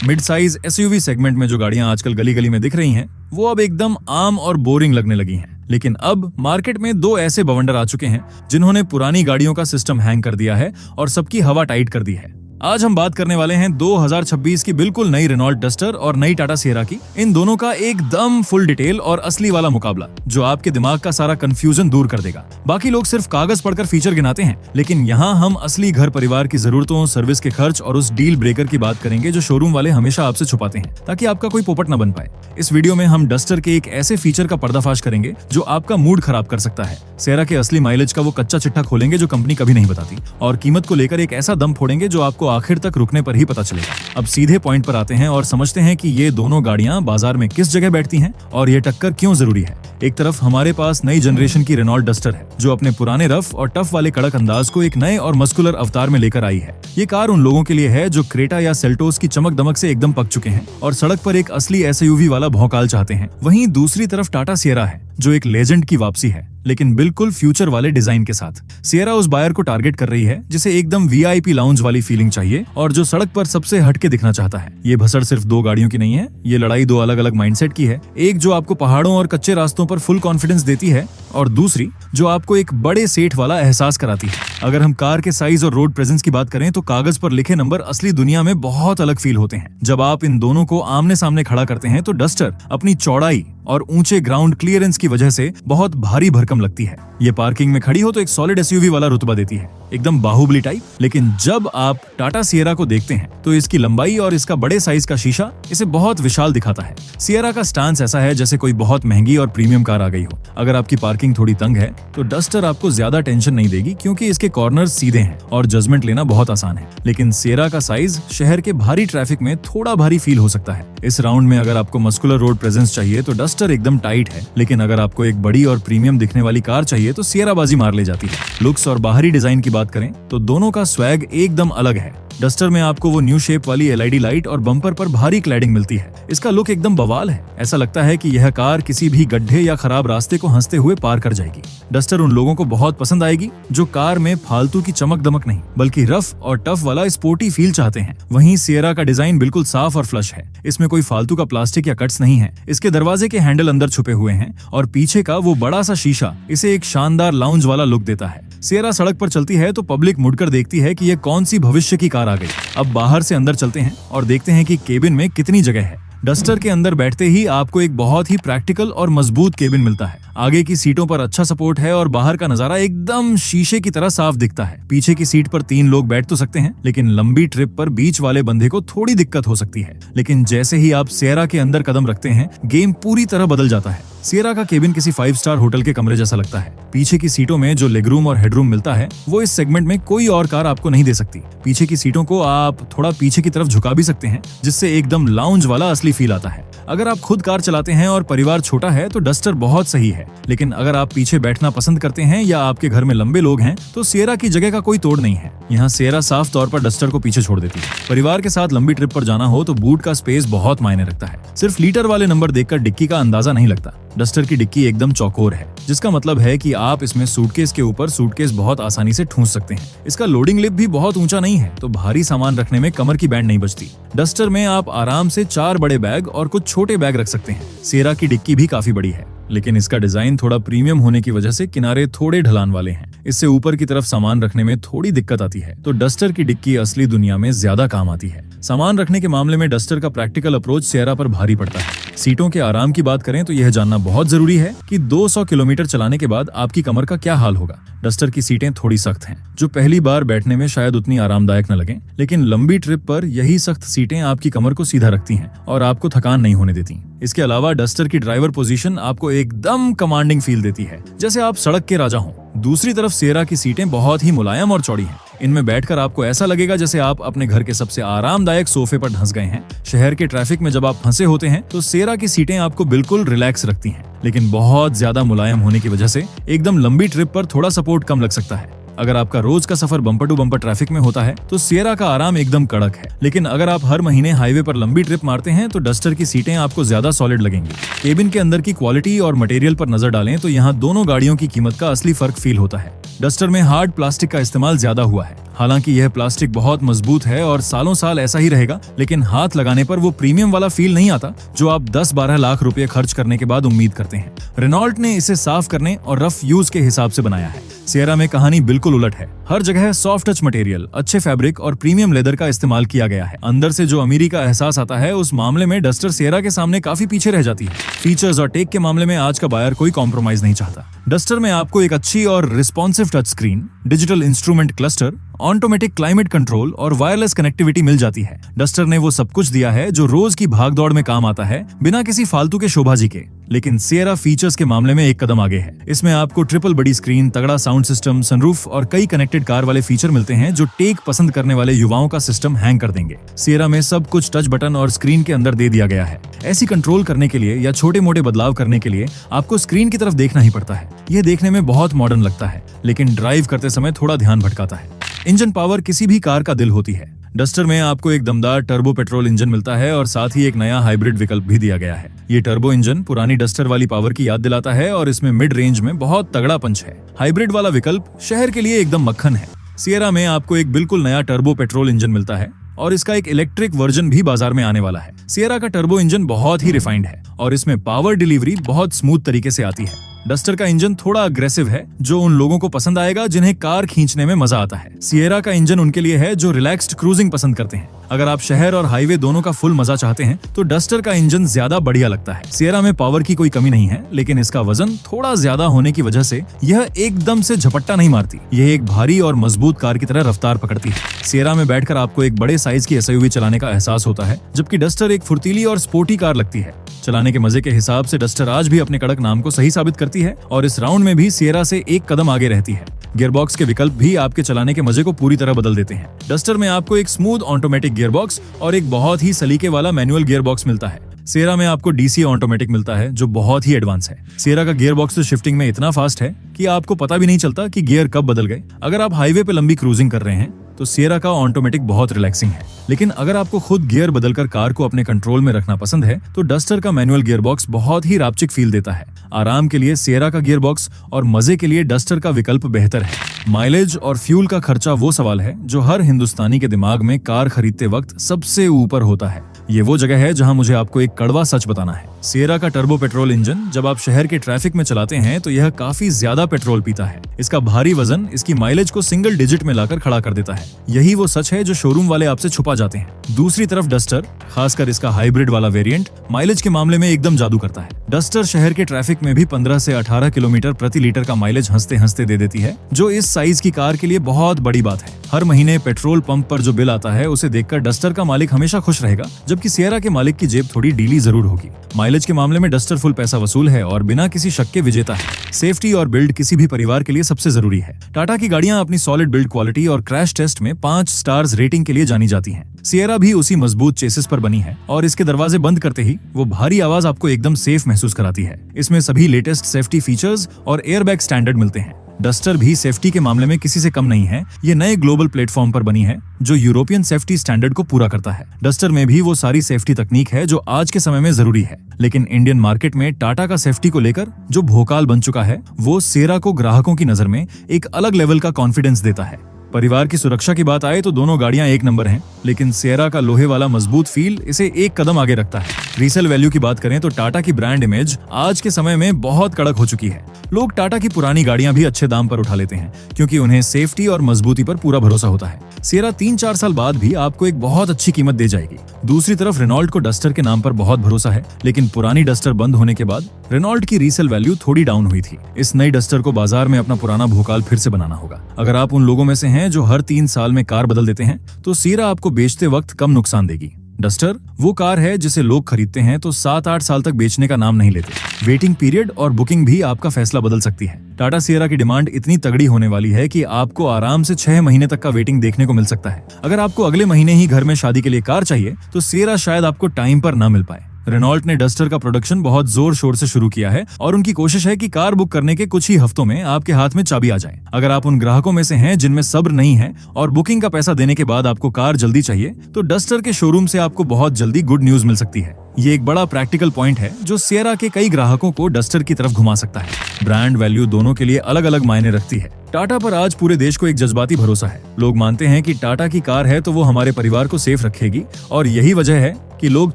Mid size SUV segment में जो गाड़ियां आजकल गली गली में दिख रही हैं, वो अब एकदम आम और बोरिंग लगने लगी हैं। लेकिन अब मार्केट में दो ऐसे बवंडर आ चुके हैं जिन्होंने पुरानी गाड़ियों का सिस्टम हैंग कर दिया है और सबकी हवा टाइट कर दी है। आज हम बात करने वाले हैं 2026 की बिल्कुल नई रेनॉल्ट डस्टर और नई टाटा सिएरा की। इन दोनों का एकदम फुल डिटेल और असली वाला मुकाबला, जो आपके दिमाग का सारा कंफ्यूजन दूर कर देगा। बाकी लोग सिर्फ कागज पढ़कर फीचर गिनाते हैं, लेकिन यहाँ हम असली घर परिवार की जरूरतों, सर्विस के खर्च और उस डील ब्रेकर की बात करेंगे जो शोरूम वाले हमेशा आपसे छुपाते हैं, ताकि आपका कोई पोपट न बन पाए। इस वीडियो में हम डस्टर के एक ऐसे फीचर का पर्दाफाश करेंगे जो आपका मूड खराब कर सकता है, सिएरा के असली माइलेज का वो कच्चा चिट्ठा खोलेंगे जो कंपनी कभी नहीं बताती, और कीमत को लेकर एक ऐसा दम फोड़ेंगे जो आपको आखिर तक रुकने पर ही पता चलेगा। अब सीधे पॉइंट पर आते हैं और समझते हैं कि ये दोनों गाड़ियां बाजार में किस जगह बैठती हैं और ये टक्कर क्यों जरूरी है। एक तरफ हमारे पास नई जनरेशन की रेनॉल्ट डस्टर है, जो अपने पुराने रफ और टफ वाले कड़क अंदाज को एक नए और मस्कुलर अवतार में लेकर आई है। ये कार उन लोगों के लिए है जो क्रेटा या सेल्टोस की चमक दमक से एकदम पक चुके हैं और सड़क पर एक असली एसयूवी वाला भौकाल चाहते हैं। वहीं दूसरी तरफ टाटा सिएरा है, जो एक लेजेंड की वापसी है, लेकिन बिल्कुल फ्यूचर वाले डिजाइन के साथ। सिएरा उस बायर को टारगेट कर रही है जिसे एकदम वीआईपी लाउंज वाली फीलिंग चाहिए और जो सड़क पर सबसे हटके दिखना चाहता है। ये भसड़ सिर्फ दो गाड़ियों की नहीं है, ये लड़ाई दो अलग अलग माइंडसेट की है। एक जो आपको पहाड़ों और कच्चे रास्तों पर फुल कॉन्फिडेंस देती है, और दूसरी जो आपको एक बड़े सेठ वाला एहसास कराती है। अगर हम कार के साइज और रोड प्रेजेंस की बात करें तो कागज पर लिखे नंबर असली दुनिया में बहुत अलग फील होते हैं। जब आप इन दोनों को आमने सामने खड़ा करते हैं तो डस्टर अपनी चौड़ाई और ऊंचे ग्राउंड क्लियरेंस की वजह से बहुत भारी भरकम लगती है। ये पार्किंग में खड़ी हो तो एक सॉलिड एसयूवी वाला रुतबा देती है, एकदम बाहुबली टाइप। लेकिन जब आप टाटा सिएरा को देखते हैं तो इसकी लंबाई और इसका बड़े साइज का शीशा इसे बहुत विशाल दिखाता है। सिएरा का स्टांस ऐसा है जैसे कोई बहुत महंगी और प्रीमियम कार आ गई हो। अगर आपकी पार्किंग थोड़ी तंग है तो डस्टर आपको ज्यादा टेंशन नहीं देगी, क्योंकि इसके कॉर्नर्स सीधे हैं और जजमेंट लेना बहुत आसान है। लेकिन सिएरा का साइज शहर के भारी ट्रैफिक में थोड़ा भारी फील हो सकता है। इस राउंड में अगर आपको मस्कुलर रोड प्रेजेंस चाहिए तो डस्टर एकदम टाइट है, लेकिन अगर आपको एक बड़ी और प्रीमियम दिखने वाली कार चाहिए तो सिएरा बाजी मार ले जाती है। लुक्स और बाहरी डिजाइन की बात करें तो दोनों का स्वैग एकदम अलग है। डस्टर में आपको वो न्यू शेप वाली एलईडी लाइट और बम्पर पर भारी क्लैडिंग मिलती है। इसका लुक एकदम बवाल है, ऐसा लगता है कि यह कार किसी भी गड्ढे या खराब रास्ते को हंसते हुए पार कर जाएगी। डस्टर उन लोगों को बहुत पसंद आएगी जो कार में फालतू की चमक दमक नहीं, बल्कि रफ और टफ वाला स्पोर्टी फील चाहते हैं। वहीं सिएरा का डिजाइन बिल्कुल साफ और फ्लश है, इसमें कोई फालतू का प्लास्टिक या कट्स नहीं है। इसके दरवाजे के हैंडल अंदर छुपे हुए हैं और पीछे का वो बड़ा सा शीशा इसे एक शानदार लाउंज वाला लुक देता है। सिएरा सड़क पर चलती है तो पब्लिक मुड़कर देखती है कि ये कौन सी भविष्य की कार आ गई। अब बाहर से अंदर चलते हैं और देखते हैं कि केबिन में कितनी जगह है। डस्टर के अंदर बैठते ही आपको एक बहुत ही प्रैक्टिकल और मजबूत केबिन मिलता है। आगे की सीटों पर अच्छा सपोर्ट है और बाहर का नजारा एकदम शीशे की तरह साफ दिखता है। पीछे की सीट पर 3 लोग बैठ तो सकते हैं, लेकिन लंबी ट्रिप पर बीच वाले बंदे को थोड़ी दिक्कत हो सकती है। लेकिन जैसे ही आप सिएरा के अंदर कदम रखते हैं, गेम पूरी तरह बदल जाता है। सिएरा का केबिन किसी 5 स्टार होटल के कमरे जैसा लगता है। पीछे की सीटों में जो लेगरूम और हेडरूम मिलता है वो इस सेगमेंट में कोई और कार आपको नहीं दे सकती। पीछे की सीटों को आप थोड़ा पीछे की तरफ झुका भी सकते हैं, जिससे एकदम लाउंज वाला असली फील आता है। अगर आप खुद कार चलाते हैं और परिवार छोटा है तो डस्टर बहुत सही है, लेकिन अगर आप पीछे बैठना पसंद करते हैं या आपके घर में लंबे लोग हैं तो सिएरा की जगह का कोई तोड़ नहीं है। यहाँ सिएरा साफ तौर पर डस्टर को पीछे छोड़ देती है। परिवार के साथ लंबी ट्रिप पर जाना हो तो बूट का स्पेस बहुत मायने रखता है। सिर्फ लीटर वाले नंबर देखकर डिक्की का अंदाजा नहीं लगता। डस्टर की डिक्की एकदम चौकोर है, जिसका मतलब है कि आप इसमें सूटकेस के ऊपर सूटकेस बहुत आसानी से ठूंस सकते हैं। इसका लोडिंग लिप भी बहुत ऊंचा नहीं है, तो भारी सामान रखने में कमर की बैंड नहीं बचती। डस्टर में आप आराम से 4 बड़े बैग और कुछ छोटे बैग रख सकते हैं। सिएरा की डिक्की भी काफी बड़ी है, लेकिन इसका डिजाइन थोड़ा प्रीमियम होने की वजह से किनारे थोड़े ढलान वाले हैं। इससे ऊपर की तरफ सामान रखने में थोड़ी दिक्कत आती है, तो डस्टर की डिक्की असली दुनिया में ज्यादा काम आती है। सामान रखने के मामले में डस्टर का प्रैक्टिकल अप्रोच सिएरा पर भारी पड़ता है। सीटों के आराम की बात करें तो यह जानना बहुत जरूरी है कि 200 किलोमीटर चलाने के बाद आपकी कमर का क्या हाल होगा। डस्टर की सीटें थोड़ी सख्त हैं, जो पहली बार बैठने में शायद उतनी आरामदायक न लगें, लेकिन लंबी ट्रिप पर यही सख्त सीटें आपकी कमर को सीधा रखती हैं और आपको थकान नहीं होने देती। इसके अलावा डस्टर की ड्राइवर पोजीशन आपको एकदम कमांडिंग फील देती है, जैसे आप सड़क के राजा हों। दूसरी तरफ सिएरा की सीटें बहुत ही मुलायम और चौड़ी हैं। इनमें बैठकर आपको ऐसा लगेगा जैसे आप अपने घर के सबसे आरामदायक सोफे पर धंस गए हैं। शहर के ट्रैफिक में जब आप फंसे होते हैं तो सिएरा की सीटें आपको बिल्कुल रिलैक्स रखती हैं, लेकिन बहुत ज्यादा मुलायम होने की वजह से एकदम लंबी ट्रिप पर थोड़ा सपोर्ट कम लग सकता है। अगर आपका रोज का सफर बम्पर टू बम्पर ट्रैफिक में होता है तो सिएरा का आराम एकदम कड़क है, लेकिन अगर आप हर महीने हाईवे पर लंबी ट्रिप मारते हैं तो डस्टर की सीटें आपको ज्यादा सॉलिड लगेंगी। केबिन के अंदर की क्वालिटी और मटेरियल पर नजर डालें तो यहाँ दोनों गाड़ियों की कीमत का असली फर्क फील होता है। डस्टर में हार्ड प्लास्टिक का इस्तेमाल ज्यादा हुआ है। हालांकि यह प्लास्टिक बहुत मजबूत है और सालों साल ऐसा ही रहेगा, लेकिन हाथ लगाने पर वो प्रीमियम वाला फील नहीं आता जो आप 10-12 लाख रुपए खर्च करने के बाद उम्मीद करते हैं। रेनॉल्ट ने इसे साफ करने और रफ यूज के हिसाब से बनाया है। सिएरा में कहानी बिल्कुल उलट है। हर जगह सॉफ्ट टच मटेरियल, अच्छे फैब्रिक और प्रीमियम लेदर का इस्तेमाल किया गया है। अंदर से जो अमीरी का एहसास आता है, उस मामले में डस्टर सिएरा के सामने काफी पीछे रह जाती है। फीचर्स और टेक के मामले में आज का बायर कोई कॉम्प्रोमाइज नहीं चाहता। डस्टर में आपको एक अच्छी और responsive touch screen, digital instrument cluster, automatic climate control और वायरलेस कनेक्टिविटी मिल जाती है। डस्टर ने वो सब कुछ दिया है जो रोज की भागदौड़ में काम आता है, बिना किसी फालतू के शोभाजी के। लेकिन सिएरा फीचर्स के मामले में एक कदम आगे है। इसमें आपको ट्रिपल बड़ी स्क्रीन, तगड़ा साउंड सिस्टम, सनरूफ और कई कनेक्टेड कार वाले फीचर मिलते हैं जो टेक पसंद करने वाले युवाओं का सिस्टम हैंग कर देंगे। सिएरा में सब कुछ टच बटन और स्क्रीन के अंदर दे दिया गया है। ऐसी कंट्रोल करने के लिए या छोटे मोटे बदलाव करने के लिए आपको स्क्रीन की तरफ देखना ही पड़ता है। यह देखने में बहुत मॉडर्न लगता है, लेकिन ड्राइव करते समय थोड़ा ध्यान भटकाता है। इंजन पावर किसी भी कार का दिल होती है। डस्टर में आपको एक दमदार टर्बो पेट्रोल इंजन मिलता है और साथ ही एक नया हाइब्रिड विकल्प भी दिया गया है। ये टर्बो इंजन पुरानी डस्टर वाली पावर की याद दिलाता है और इसमें मिड रेंज में बहुत तगड़ा पंच है। हाइब्रिड वाला विकल्प शहर के लिए एकदम मक्खन है। सिएरा में आपको एक बिल्कुल नया टर्बो पेट्रोल इंजन मिलता है और इसका एक इलेक्ट्रिक वर्जन भी बाजार में आने वाला है। सिएरा का टर्बो इंजन बहुत ही रिफाइंड है और इसमें पावर डिलीवरी बहुत स्मूथ तरीके से आती है। डस्टर का इंजन थोड़ा अग्रेसिव है, जो उन लोगों को पसंद आएगा जिन्हें कार खींचने में मजा आता है। सिएरा का इंजन उनके लिए है जो रिलैक्स्ड क्रूजिंग पसंद करते हैं। अगर आप शहर और हाईवे दोनों का फुल मजा चाहते हैं तो डस्टर का इंजन ज्यादा बढ़िया लगता है। सिएरा में पावर की कोई कमी नहीं है, लेकिन इसका वजन थोड़ा ज्यादा होने की वजह से यह एकदम से झपट्टा नहीं मारती। यह एक भारी और मजबूत कार की तरह रफ्तार पकड़ती है। सिएरा में बैठकर आपको एक बड़े साइज की एसयूवी चलाने का एहसास होता है, जबकि डस्टर एक फुर्तीली और स्पोर्टी कार लगती है। चलाने के मजे के हिसाब से डस्टर आज भी अपने कड़क नाम को सही साबित करती है और इस राउंड में भी सिएरा से एक कदम आगे रहती है। गियरबॉक्स के विकल्प भी आपके चलाने के मजे को पूरी तरह बदल देते हैं। डस्टर में आपको एक स्मूथ ऑटोमेटिक गियरबॉक्स और एक बहुत ही सलीके वाला मैनुअल गियरबॉक्स मिलता है। सिएरा में आपको डीसी ऑटोमेटिक मिलता है जो बहुत ही एडवांस है। सिएरा का गियरबॉक्स तो शिफ्टिंग में इतना फास्ट है कि आपको पता भी नहीं चलता कि गियर कब बदल गए। अगर आप हाईवे पे लंबी क्रूजिंग कर रहे हैं तो सिएरा का ऑटोमेटिक बहुत रिलैक्सिंग है, लेकिन अगर आपको खुद गियर बदलकर कार को अपने कंट्रोल में रखना पसंद है तो डस्टर का मैनुअल गियरबॉक्स बहुत ही रापचिक फील देता है। आराम के लिए सिएरा का गियरबॉक्स और मजे के लिए डस्टर का विकल्प बेहतर है। माइलेज और फ्यूल का खर्चा वो सवाल है जो हर हिंदुस्तानी के दिमाग में कार खरीदते वक्त सबसे ऊपर होता है। ये वो जगह है जहां मुझे आपको एक कड़वा सच बताना है। सिएरा का टर्बो पेट्रोल इंजन जब आप शहर के ट्रैफिक में चलाते हैं तो यह काफी ज्यादा पेट्रोल पीता है। इसका भारी वजन इसकी माइलेज को सिंगल डिजिट में लाकर खड़ा कर देता है। यही वो सच है जो शोरूम वाले आपसे छुपा जाते हैं। दूसरी तरफ डस्टर, खासकर इसका हाइब्रिड वाला वेरिएंट, माइलेज के मामले में एकदम जादू करता है। डस्टर शहर के ट्रैफिक में भी 15 से 18 किलोमीटर प्रति लीटर का माइलेज हंसते हंसते दे देती है, जो इस साइज की कार के लिए बहुत बड़ी बात है। हर महीने पेट्रोल पंप पर जो बिल आता है उसे देखकर डस्टर का मालिक हमेशा खुश रहेगा, जबकि सिएरा के मालिक की जेब थोड़ी ढीली जरूर होगी। माइलेज के मामले में डस्टर फुल पैसा वसूल है और बिना किसी शक के विजेता है। सेफ्टी और बिल्ड किसी भी परिवार के लिए सबसे जरूरी है। टाटा की गाड़ियां अपनी सॉलिड बिल्ड क्वालिटी और क्रैश टेस्ट में 5 स्टार्स रेटिंग के लिए जानी जाती हैं। सिएरा भी उसी मजबूत चेसिस पर बनी है और इसके दरवाजे बंद करते ही वो भारी आवाज आपको एकदम सेफ महसूस कराती है। इसमें सभी लेटेस्ट सेफ्टी फीचर्स और एयरबैग स्टैंडर्ड मिलते हैं। डस्टर भी सेफ्टी के मामले में किसी से कम नहीं है। ये नए ग्लोबल प्लेटफॉर्म पर बनी है जो यूरोपियन सेफ्टी स्टैंडर्ड को पूरा करता है। डस्टर में भी वो सारी सेफ्टी तकनीक है जो आज के समय में जरूरी है, लेकिन इंडियन मार्केट में टाटा का सेफ्टी को लेकर जो भोकाल बन चुका है वो सिएरा को ग्राहकों की नजर में एक अलग लेवल का कॉन्फिडेंस देता है। परिवार की सुरक्षा की बात आए तो दोनों गाड़ियां एक नंबर हैं, लेकिन सिएरा का लोहे वाला मजबूत फील इसे एक कदम आगे रखता है। रीसेल वैल्यू की बात करें तो टाटा की ब्रांड इमेज आज के समय में बहुत कड़क हो चुकी है। लोग टाटा की पुरानी गाड़ियां भी अच्छे दाम पर उठा लेते हैं क्योंकि उन्हें सेफ्टी और मजबूती पर पूरा भरोसा होता है। सिएरा 3-4 साल बाद भी आपको एक बहुत अच्छी कीमत दे जाएगी। दूसरी तरफ रेनॉल्ट को डस्टर के नाम पर बहुत भरोसा है, लेकिन पुरानी डस्टर बंद होने के बाद रेनॉल्ट की रीसेल वैल्यू थोड़ी डाउन हुई थी। इस नई डस्टर को बाजार में अपना पुराना भोकाल फिर से बनाना होगा। अगर आप उन लोगों में से हैं जो हर 3 साल में कार बदल देते हैं तो सिएरा आपको बेचते वक्त कम नुकसान देगी। डस्टर वो कार है जिसे लोग खरीदते हैं तो 7-8 साल तक बेचने का नाम नहीं लेते। वेटिंग पीरियड और बुकिंग भी आपका फैसला बदल सकती है। टाटा सिएरा की डिमांड इतनी तगड़ी होने वाली है कि आपको आराम से 6 महीने तक का वेटिंग देखने को मिल सकता है। अगर आपको अगले महीने ही घर में शादी के लिए कार चाहिए तो सिएरा शायद आपको टाइम पर ना मिल पाए। रेनॉल्ट ने डस्टर का प्रोडक्शन बहुत जोर शोर से शुरू किया है और उनकी कोशिश है कि कार बुक करने के कुछ ही हफ्तों में आपके हाथ में चाबी आ जाए। अगर आप उन ग्राहकों में से हैं जिनमें सब्र नहीं है और बुकिंग का पैसा देने के बाद आपको कार जल्दी चाहिए तो डस्टर के शोरूम से आपको बहुत जल्दी गुड न्यूज मिल सकती है। ये एक बड़ा प्रैक्टिकल पॉइंट है जो सियरा के कई ग्राहकों को डस्टर की तरफ घुमा सकता है। ब्रांड वैल्यू दोनों के लिए अलग अलग मायने रखती है। टाटा पर आज पूरे देश को एक जज्बाती भरोसा है। लोग मानते हैं कि टाटा की कार है तो वो हमारे परिवार को सेफ रखेगी, और यही वजह है कि लोग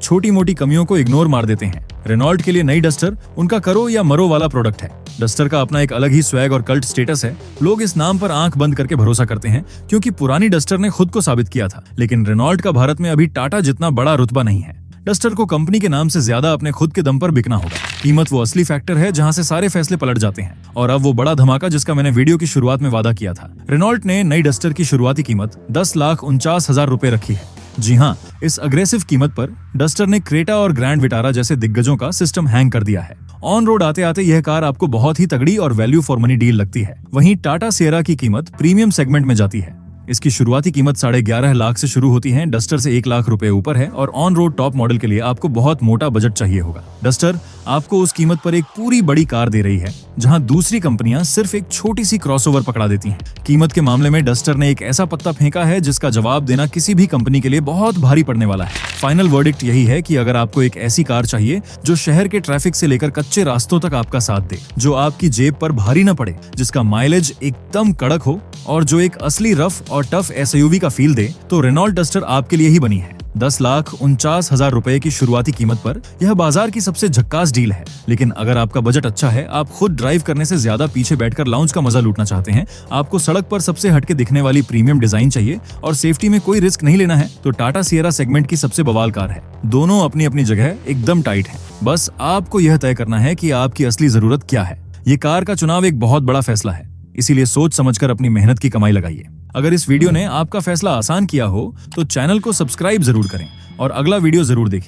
छोटी मोटी कमियों को इग्नोर मार देते हैं। रेनॉल्ट के लिए नई डस्टर उनका करो या मरो वाला प्रोडक्ट है। डस्टर का अपना एक अलग ही स्वैग और कल्ट स्टेटस है। लोग इस नाम पर आंख बंद करके भरोसा करते हैं क्योंकि पुरानी डस्टर ने खुद को साबित किया था। लेकिन रेनॉल्ट का भारत में अभी टाटा जितना बड़ा रुतबा नहीं है। डस्टर को कंपनी के नाम से ज्यादा अपने खुद के दम पर बिकना होगा। कीमत वो असली फैक्टर है जहां से सारे फैसले पलट जाते हैं। और अब वो बड़ा धमाका जिसका मैंने वीडियो की शुरुआत में वादा किया था। रेनॉल्ट ने नई डस्टर की शुरुआती कीमत 10,49,000 रुपए रखी है। जी हाँ, इस अग्रेसिव कीमत पर डस्टर ने क्रेटा और ग्रैंड विटारा जैसे दिग्गजों का सिस्टम हैंग कर दिया है। ऑन रोड आते आते यह कार आपको बहुत ही तगड़ी और वैल्यू फॉर मनी डील लगती है। वहीं टाटा सियरा की कीमत प्रीमियम सेगमेंट में जाती है। इसकी शुरुआती कीमत 11.5 लाख से शुरू होती है। डस्टर से 1 लाख रुपए ऊपर है और ऑन रोड टॉप मॉडल के लिए आपको बहुत मोटा बजट चाहिए होगा। डस्टर आपको उस कीमत पर एक पूरी बड़ी कार दे रही है जहां दूसरी कंपनियां सिर्फ एक छोटी सी क्रॉसओवर पकड़ा देती हैं। कीमत के मामले में डस्टर ने एक ऐसा पत्ता फेंका है जिसका जवाब देना किसी भी कंपनी के लिए बहुत भारी पड़ने वाला है। फाइनल वर्डिक्ट यही है कि अगर आपको एक ऐसी कार चाहिए जो शहर के ट्रैफिक से लेकर कच्चे रास्तों तक आपका साथ दे, जो आपकी जेब पर भारी न पड़े, जिसका माइलेज एकदम कड़क हो और जो एक असली रफ और टफ एसयूवी का फील दे, तो रेनॉल्ट डस्टर आपके लिए ही बनी है। 10,49,000 रुपए की शुरुआती कीमत पर यह बाजार की सबसे झक्कास डील है। लेकिन अगर आपका बजट अच्छा है, आप खुद ड्राइव करने से ज्यादा पीछे बैठकर लाउंज का मजा लूटना चाहते हैं, आपको सड़क पर सबसे हटके दिखने वाली प्रीमियम डिजाइन चाहिए और सेफ्टी में कोई रिस्क नहीं लेना है, तो टाटा सियरा सेगमेंट की सबसे बवाल कार है। दोनों अपनी अपनी जगह एकदम टाइट है। बस आपको यह तय करना है कि आपकी असली जरूरत क्या है। ये कार का चुनाव एक बहुत बड़ा फैसला है, इसीलिए सोच समझकर अपनी मेहनत की कमाई लगाइए। अगर इस वीडियो ने आपका फैसला आसान किया हो तो चैनल को सब्सक्राइब जरूर करें और अगला वीडियो जरूर देखें।